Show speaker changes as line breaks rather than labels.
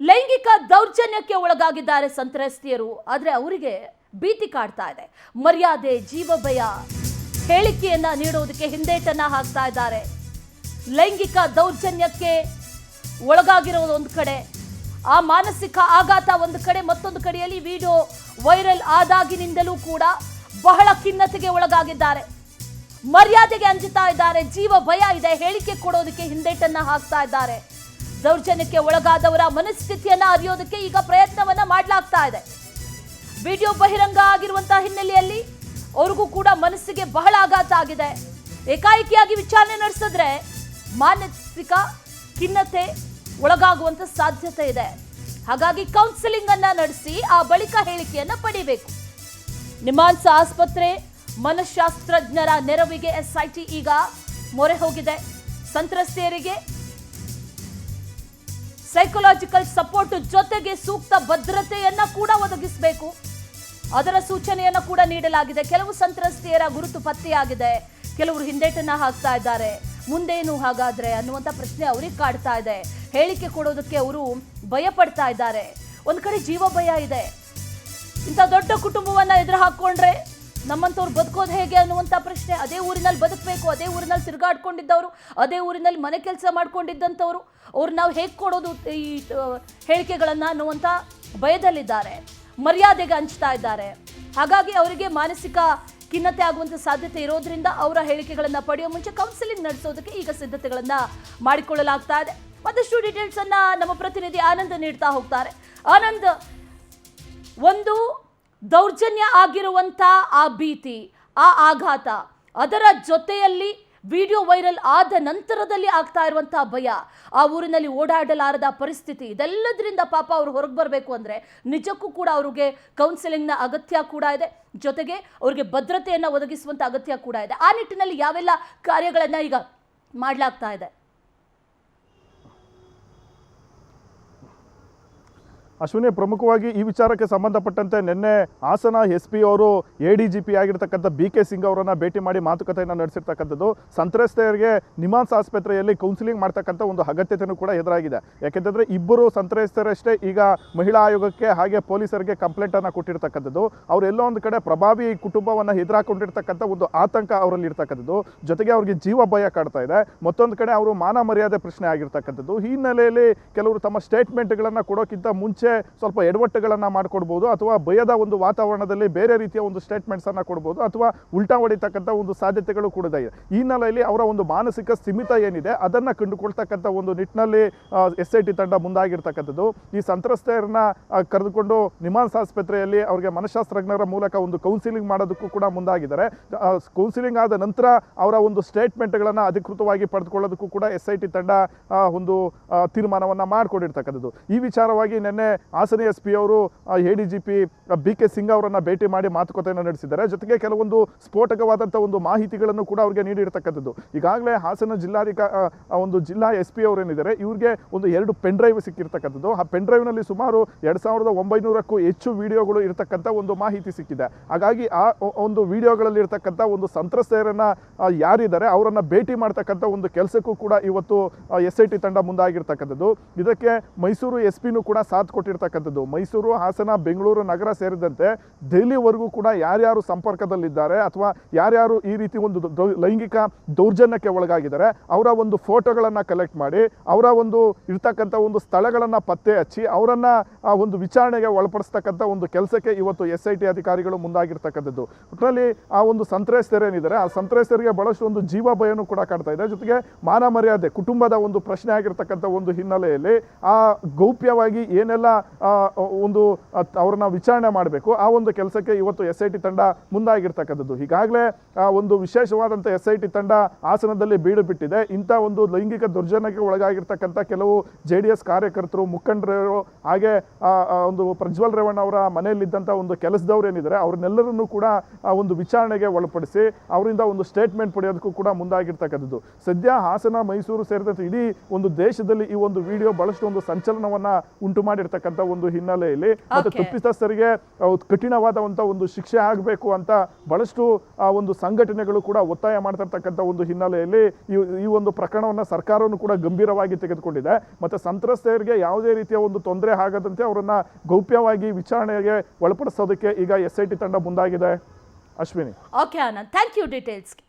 ಲೈಂಗಿಕ ದೌರ್ಜನ್ಯಕ್ಕೆ ಒಳಗಾಗಿದ್ದಾರೆ ಸಂತ್ರಸ್ತೆಯರು. ಆದರೆ ಅವರಿಗೆ ಭೀತಿ ಕಾಡ್ತಾ ಇದೆ. ಮರ್ಯಾದೆ, ಜೀವಭಯ, ಹೇಳಿಕೆಯನ್ನ ನೀಡೋದಕ್ಕೆ ಹಿಂದೇಟನ್ನ ಹಾಕ್ತಾ ಇದ್ದಾರೆ. ಲೈಂಗಿಕ ದೌರ್ಜನ್ಯಕ್ಕೆ ಒಳಗಾಗಿರೋದು ಒಂದು ಕಡೆ, ಆ ಮಾನಸಿಕ ಆಘಾತ ಒಂದು ಕಡೆ, ಮತ್ತೊಂದು ಕಡೆಯಲ್ಲಿ ವಿಡಿಯೋ ವೈರಲ್ ಆದಾಗಿನಿಂದಲೂ ಕೂಡ ಬಹಳ ಖಿನ್ನತೆಗೆ ಒಳಗಾಗಿದ್ದಾರೆ. ಮರ್ಯಾದೆಗೆ ಅಂಜುತ್ತಾ ಇದ್ದಾರೆ, ಜೀವ ಭಯ ಇದೆ, ಹೇಳಿಕೆ ಕೊಡೋದಕ್ಕೆ ಹಿಂದೇಟನ್ನ ಹಾಕ್ತಾ ಇದ್ದಾರೆ. ದೌರ್ಜನ್ಯಕ್ಕೆ ಒಳಗಾದವರ ಮನಸ್ಥಿತಿಯನ್ನ ಅರಿಯೋದಕ್ಕೆ ಈಗ ಪ್ರಯತ್ನವನ್ನ ಮಾಡಲಾಗ್ತಾ ಇದೆ. ವಿಡಿಯೋ ಬಹಿರಂಗ ಆಗಿರುವಂತಹ ಹಿನ್ನೆಲೆಯಲ್ಲಿ ಅವ್ರಿಗೂ ಕೂಡ ಮನಸ್ಸಿಗೆ ಬಹಳ ಆಘಾತ ಆಗಿದೆ. ಏಕಾಏಕಿಯಾಗಿ ವಿಚಾರಣೆ ನಡೆಸಿದ್ರೆ ಮಾನಸಿಕ ಖಿನ್ನತೆ ಒಳಗಾಗುವಂತ ಸಾಧ್ಯತೆ ಇದೆ. ಹಾಗಾಗಿ ಕೌನ್ಸಿಲಿಂಗ್ ಅನ್ನ ನಡೆಸಿ ಆ ಬಳಿಕ ಹೇಳಿಕೆಯನ್ನ ಪಡಿಬೇಕು. ನಿಮ್ಹಾನ್ಸ್ ಆಸ್ಪತ್ರೆ ಮನಃಶಾಸ್ತ್ರಜ್ಞರ ನೆರವಿಗೆ ಎಸ್ಐಟಿ ಈಗ ಮೊರೆ ಹೋಗಿದೆ. ಸಂತ್ರಸ್ತೆಯರಿಗೆ ಸೈಕಲಾಜಿಕಲ್ ಸಪೋರ್ಟ್ ಜೊತೆಗೆ ಸೂಕ್ತ ಭದ್ರತೆಯನ್ನ ಕೂಡ ಒದಗಿಸಬೇಕು. ಅದರ ಸೂಚನೆಯನ್ನ ಕೂಡ ನೀಡಲಾಗಿದೆ. ಕೆಲವು ಸಂತ್ರಸ್ತೆಯರ ಗುರುತು ಪತ್ತೆಯಾಗಿದೆ, ಕೆಲವರು ಹಿಂದೇಟನ್ನ ಹಾಕ್ತಾ ಇದ್ದಾರೆ. ಮುಂದೇನು ಹಾಗಾದ್ರೆ ಅನ್ನುವಂಥ ಪ್ರಶ್ನೆ ಅವ್ರಿಗೆ ಕಾಡ್ತಾ ಇದೆ. ಹೇಳಿಕೆ ಕೊಡೋದಕ್ಕೆ ಅವರು ಭಯ ಪಡ್ತಾ ಇದ್ದಾರೆ. ಒಂದ್ ಕಡೆ ಜೀವ ಭಯ ಇದೆ. ಇಂಥ ದೊಡ್ಡ ಕುಟುಂಬವನ್ನ ಎದುರು ಹಾಕೊಂಡ್ರೆ ನಮ್ಮಂತವ್ರು ಬದುಕೋದು ಹೇಗೆ ಅನ್ನುವಂಥ ಪ್ರಶ್ನೆ. ಅದೇ ಊರಿನಲ್ಲಿ ಬದುಕಬೇಕು, ಅದೇ ಊರಿನಲ್ಲಿ ತಿರುಗಾಡ್ಕೊಂಡಿದ್ದವರು, ಅದೇ ಊರಿನಲ್ಲಿ ಮನೆ ಕೆಲಸ ಮಾಡ್ಕೊಂಡಿದ್ದಂಥವ್ರು, ಅವ್ರು ನಾವು ಹೇಗೆ ಕೊಡೋದು ಈ ಹೇಳಿಕೆಗಳನ್ನ ಅನ್ನುವಂಥ ಭಯದಲ್ಲಿದ್ದಾರೆ. ಮರ್ಯಾದೆಗೆ ಹಂಚ್ತಾ ಇದ್ದಾರೆ. ಹಾಗಾಗಿ ಅವರಿಗೆ ಮಾನಸಿಕ ಖಿನ್ನತೆ ಆಗುವಂಥ ಸಾಧ್ಯತೆ ಇರೋದ್ರಿಂದ ಅವರ ಹೇಳಿಕೆಗಳನ್ನ ಪಡೆಯೋ ಮುಂಚೆ ಕೌನ್ಸಿಲಿಂಗ್ ನಡೆಸೋದಕ್ಕೆ ಈಗ ಸಿದ್ಧತೆಗಳನ್ನ ಮಾಡಿಕೊಳ್ಳಲಾಗ್ತಾ ಇದೆ. ಮತ್ತಷ್ಟು ಡೀಟೇಲ್ಸ್ ಅನ್ನ ನಮ್ಮ ಪ್ರತಿನಿಧಿ ಆನಂದ್ ನೀಡ್ತಾ ಹೋಗ್ತಾರೆ. ಆನಂದ್, ಒಂದು ದೌರ್ಜನ್ಯ ಆಗಿರುವಂತ ಆ ಭೀತಿ, ಆ ಆಘಾತ, ಅದರ ಜೊತೆಯಲ್ಲಿ ವಿಡಿಯೋ ವೈರಲ್ ಆದ ನಂತರದಲ್ಲಿ ಆಗ್ತಾ ಇರುವಂತಹ ಭಯ, ಆ ಊರಿನಲ್ಲಿ ಓಡಾಡಲಾರದ ಪರಿಸ್ಥಿತಿ, ಇದೆಲ್ಲದರಿಂದ ಪಾಪ ಅವರು ಹೊರಗೆ ಬರಬೇಕು ಅಂದ್ರೆ ನಿಜಕ್ಕೂ ಕೂಡ ಅವ್ರಿಗೆ ಕೌನ್ಸಿಲಿಂಗ್ನ ಅಗತ್ಯ ಕೂಡ ಇದೆ. ಜೊತೆಗೆ ಅವ್ರಿಗೆ ಭದ್ರತೆಯನ್ನ ಒದಗಿಸುವಂತ ಅಗತ್ಯ ಕೂಡ ಇದೆ. ಆ ನಿಟ್ಟಿನಲ್ಲಿ ಯಾವೆಲ್ಲ ಕಾರ್ಯಗಳನ್ನ ಈಗ ಮಾಡಲಾಗ್ತಾ ಇದೆ?
ಅಶ್ವಿನಿ, ಪ್ರಮುಖವಾಗಿ ಈ ವಿಚಾರಕ್ಕೆ ಸಂಬಂಧಪಟ್ಟಂತೆ ನಿನ್ನೆ ಹಾಸನ SP ಅವರು ADGP ಆಗಿರ್ತಕ್ಕಂಥ BK ಸಿಂಗ್ ಅವರನ್ನ ಭೇಟಿ ಮಾಡಿ ಮಾತುಕತೆಯನ್ನು ನಡೆಸಿರ್ತಕ್ಕಂಥದ್ದು. ಸಂತ್ರಸ್ತೆಯರಿಗೆ ನಿಮ್ಹಾನ್ಸ್ ಆಸ್ಪತ್ರೆಯಲ್ಲಿ ಕೌನ್ಸಿಲಿಂಗ್ ಮಾಡ್ತಕ್ಕಂಥ ಒಂದು ಅಗತ್ಯತೆಯೂ ಕೂಡ ಎದುರಾಗಿದೆ. ಯಾಕೆಂತಂದ್ರೆ ಇಬ್ಬರು ಸಂತ್ರಸ್ತರಷ್ಟೇ ಈಗ ಮಹಿಳಾ ಆಯೋಗಕ್ಕೆ ಹಾಗೆ ಪೊಲೀಸರಿಗೆ ಕಂಪ್ಲೇಂಟನ್ನು ಕೊಟ್ಟಿರ್ತಕ್ಕಂಥದ್ದು. ಅವರೆಲ್ಲೋ ಒಂದು ಕಡೆ ಪ್ರಭಾವಿ ಕುಟುಂಬವನ್ನು ಎದುರಾಕೊಂಡಿರ್ತಕ್ಕಂಥ ಒಂದು ಆತಂಕ ಅವರಲ್ಲಿ ಇರ್ತಕ್ಕಂಥದ್ದು. ಜೊತೆಗೆ ಅವ್ರಿಗೆ ಜೀವ ಭಯ ಕಾಡ್ತಾ ಇದೆ. ಮತ್ತೊಂದು ಕಡೆ ಅವರು ಮಾನ ಮರ್ಯಾದೆ ಪ್ರಶ್ನೆ ಆಗಿರ್ತಕ್ಕಂಥದ್ದು. ಈ ಹಿನ್ನೆಲೆಯಲ್ಲಿ ಕೆಲವರು ತಮ್ಮ ಸ್ಟೇಟ್ಮೆಂಟ್ಗಳನ್ನು ಕೊಡೋಕ್ಕಿಂತ ಮುಂಚೆ ಸ್ವಲ್ಪ ಎಡವಟ್ಟುಗಳನ್ನು ಮಾಡಿಕೊಡ್ಬೋದು, ಅಥವಾ ಭಯದ ಒಂದು ವಾತಾವರಣದಲ್ಲಿ ಬೇರೆ ರೀತಿಯ ಒಂದು ಸ್ಟೇಟ್ಮೆಂಟ್ಸ್ ಅನ್ನ ಕೊಡ್ಬೋದು, ಅಥವಾ ಉಲ್ಟಾ ಹೊಡಿತಕ್ಕಂಥ ಒಂದು ಸಾಧ್ಯತೆಗಳು ಕೂಡ ಇದೆ. ಈ ಹಿನ್ನೆಲೆಯಲ್ಲಿ ಅವರ ಒಂದು ಮಾನಸಿಕ ಸ್ಥಿಮಿತ ಏನಿದೆ ಅದನ್ನ ಕಂಡುಕೊಳ್ತಕ್ಕಂಥ ಒಂದು ನಿಟ್ಟಿನಲ್ಲಿ SIT ತಂಡ ಮುಂದಾಗಿರ್ತಕ್ಕಂಥದ್ದು. ಈ ಸಂತ್ರಸ್ತೆಯರನ್ನ ಕರೆದುಕೊಂಡು ನಿಮ್ಹಾನ್ಸ್ ಆಸ್ಪತ್ರೆಯಲ್ಲಿ ಅವರಿಗೆ ಮನಃಶಾಸ್ತ್ರಜ್ಞರ ಮೂಲಕ ಒಂದು ಕೌನ್ಸಿಲಿಂಗ್ ಮಾಡೋದಕ್ಕೂ ಕೂಡ ಮುಂದಾಗಿದ್ದಾರೆ. ಕೌನ್ಸಿಲಿಂಗ್ ಆದ ನಂತರ ಅವರ ಒಂದು ಸ್ಟೇಟ್ಮೆಂಟ್ಗಳನ್ನು ಅಧಿಕೃತವಾಗಿ ಪಡೆದುಕೊಳ್ಳೋದಕ್ಕೂ ಕೂಡ SIT ತಂಡ ಒಂದು ತೀರ್ಮಾನವನ್ನ ಮಾಡಿಕೊಂಡಿರ್ತಕ್ಕಂಥದ್ದು. ಈ ವಿಚಾರವಾಗಿ ನಿನ್ನೆ ಹಾಸನ SP ಅವರು ADGP BK ಸಿಂಗ್ ಅವರನ್ನ ಭೇಟಿ ಮಾಡಿ ಮಾತುಕತೆಯನ್ನು ನಡೆಸಿದ್ದಾರೆ. ಜೊತೆಗೆ ಕೆಲವೊಂದು ಸ್ಫೋಟಕವಾದಂಥ ಒಂದು ಮಾಹಿತಿಗಳನ್ನು ಕೂಡ ಅವರಿಗೆ ನೀಡಿರ್ತಕ್ಕಂಥದ್ದು. ಈಗಾಗಲೇ ಹಾಸನ ಒಂದು ಜಿಲ್ಲಾ SP ಅವರೇನಿದ್ದಾರೆ ಇವ್ರಿಗೆ ಒಂದು 2 ಪೆನ್ ಡ್ರೈವ್ ಸಿಕ್ಕಿರ್ತಕ್ಕಂಥದ್ದು. ಆ ಪೆನ್ ಡ್ರೈವ್ನಲ್ಲಿ ಸುಮಾರು 2900ಕ್ಕೂ ಹೆಚ್ಚು ವಿಡಿಯೋಗಳು ಇರತಕ್ಕಂಥ ಒಂದು ಮಾಹಿತಿ ಸಿಕ್ಕಿದೆ. ಹಾಗಾಗಿ ಆ ಒಂದು ವಿಡಿಯೋಗಳಲ್ಲಿ ಇರ್ತಕ್ಕಂಥ ಒಂದು ಸಂತ್ರಸ್ತೆಯರನ್ನ ಯಾರಿದ್ದಾರೆ ಅವರನ್ನ ಭೇಟಿ ಮಾಡ್ತಕ್ಕಂಥ ಒಂದು ಕೆಲಸಕ್ಕೂ ಕೂಡ ಇವತ್ತು SIT ತಂಡ ಮುಂದಾಗಿರ್ತಕ್ಕಂಥದ್ದು. ಇದಕ್ಕೆ ಮೈಸೂರು SP ಕೂಡ ಸಾಥ್ ಕೊಟ್ಟಿರ್ತಕ್ಕಂಥದ್ದು. ಮೈಸೂರು, ಹಾಸನ, ಬೆಂಗಳೂರು ನಗರ ಸೇರಿದಂತೆ ದೆಹಲಿವರೆಗೂ ಕೂಡ ಯಾರ್ಯಾರು ಸಂಪರ್ಕದಲ್ಲಿದ್ದಾರೆ ಅಥವಾ ಯಾರ್ಯಾರು ಈ ರೀತಿ ಒಂದು ಲೈಂಗಿಕ ದೌರ್ಜನ್ಯಕ್ಕೆ ಒಳಗಾಗಿದ್ದಾರೆ ಅವರ ಒಂದು ಫೋಟೋಗಳನ್ನು ಕಲೆಕ್ಟ್ ಮಾಡಿ ಅವರ ಒಂದು ಇರ್ತಕ್ಕಂಥ ಒಂದು ಸ್ಥಳಗಳನ್ನು ಪತ್ತೆ ಹಚ್ಚಿ ಅವರನ್ನ ಒಂದು ವಿಚಾರಣೆಗೆ ಒಳಪಡಿಸ್ತಕ್ಕಂಥ ಒಂದು ಕೆಲಸಕ್ಕೆ ಇವತ್ತು SIT ಅಧಿಕಾರಿಗಳು ಮುಂದಾಗಿರ್ತಕ್ಕಂಥದ್ದು. ಒಟ್ಟಿನಲ್ಲಿ ಆ ಒಂದು ಸಂತ್ರಸ್ತರೇನಿದ್ದಾರೆ ಆ ಸಂತ್ರಸ್ತರಿಗೆ ಬಹಳಷ್ಟು ಒಂದು ಜೀವ ಭಯನೂ ಕೂಡ ಕಾಡ್ತಾ ಇದೆ. ಜೊತೆಗೆ ಮಾನ ಮರ್ಯಾದೆ, ಕುಟುಂಬದ ಒಂದು ಪ್ರಶ್ನೆ ಆಗಿರ್ತಕ್ಕಂಥ ಒಂದು ಹಿನ್ನೆಲೆಯಲ್ಲಿ ಆ ಗೌಪ್ಯವಾಗಿ ಏನೆಲ್ಲ ಒಂದು ಅವ್ರನ್ನ ವಿಚಾರಣೆ ಮಾಡಬೇಕು ಆ ಒಂದು ಕೆಲಸಕ್ಕೆ ಇವತ್ತು SIT ತಂಡ ಮುಂದಾಗಿರ್ತಕ್ಕಂಥದ್ದು. ಈಗಾಗಲೇ ಒಂದು ವಿಶೇಷವಾದಂಥ SIT ತಂಡ ಹಾಸನದಲ್ಲಿ ಬೀಡು ಬಿಟ್ಟಿದೆ. ಇಂಥ ಒಂದು ಲೈಂಗಿಕ ದೌರ್ಜನ್ಯಕ್ಕೆ ಒಳಗಾಗಿರ್ತಕ್ಕಂಥ ಕೆಲವು JDS ಕಾರ್ಯಕರ್ತರು, ಮುಖಂಡರು, ಹಾಗೆ ಒಂದು ಪ್ರಜ್ವಲ್ ರೇವಣ್ಣ ಅವರ ಮನೆಯಲ್ಲಿದ್ದಂಥ ಒಂದು ಕೆಲಸದವ್ರು ಏನಿದ್ದಾರೆ ಅವ್ರನ್ನೆಲ್ಲರನ್ನೂ ಕೂಡ ಒಂದು ವಿಚಾರಣೆಗೆ ಒಳಪಡಿಸಿ ಅವರಿಂದ ಒಂದು ಸ್ಟೇಟ್ಮೆಂಟ್ ಪಡೆಯೋದಕ್ಕೂ ಕೂಡ ಮುಂದಾಗಿರ್ತಕ್ಕಂಥದ್ದು. ಸದ್ಯ ಹಾಸನ, ಮೈಸೂರು ಸೇರಿದಂತೆ ಇಡೀ ಒಂದು ದೇಶದಲ್ಲಿ ಈ ಒಂದು ವಿಡಿಯೋ ಬಹಳಷ್ಟು ಒಂದು ಸಂಚಲನವನ್ನ ಉಂಟು ಮಾಡಿರ್ತಕ್ಕಂಥ ಇರ್ತಕ್ಕಂಥ ಒಂದು ಹಿನ್ನೆಲೆಯಲ್ಲಿ ಮತ್ತೆ
Okay.
ತಪ್ಪಿತಸ್ಥರಿಗೆ ಕಠಿಣವಾದಂಥ ಒಂದು ಶಿಕ್ಷೆ ಆಗಬೇಕು ಅಂತ ಬಹಳಷ್ಟು ಒಂದು ಸಂಘಟನೆಗಳು ಕೂಡ ಒತ್ತಾಯ ಮಾಡ್ತಾ ಇರ್ತಕ್ಕಂಥ ಒಂದು ಹಿನ್ನೆಲೆಯಲ್ಲಿ ಈ ಒಂದು ಪ್ರಕರಣವನ್ನು ಸರ್ಕಾರವನ್ನು ಕೂಡ ಗಂಭೀರವಾಗಿ ತೆಗೆದುಕೊಂಡಿದೆ ಮತ್ತೆ ಸಂತ್ರಸ್ತೆಯರಿಗೆ ಯಾವುದೇ ರೀತಿಯ ಒಂದು ತೊಂದರೆ ಆಗದಂತೆ ಅವರನ್ನ ಗೌಪ್ಯವಾಗಿ ವಿಚಾರಣೆಗೆ ಒಳಪಡಿಸೋದಕ್ಕೆ ಈಗ SIT ತಂಡ ಮುಂದಾಗಿದೆ. Ashwini.
Okay Anand, thank you ಡೀಟೇಲ್ಸ್ಗೆ.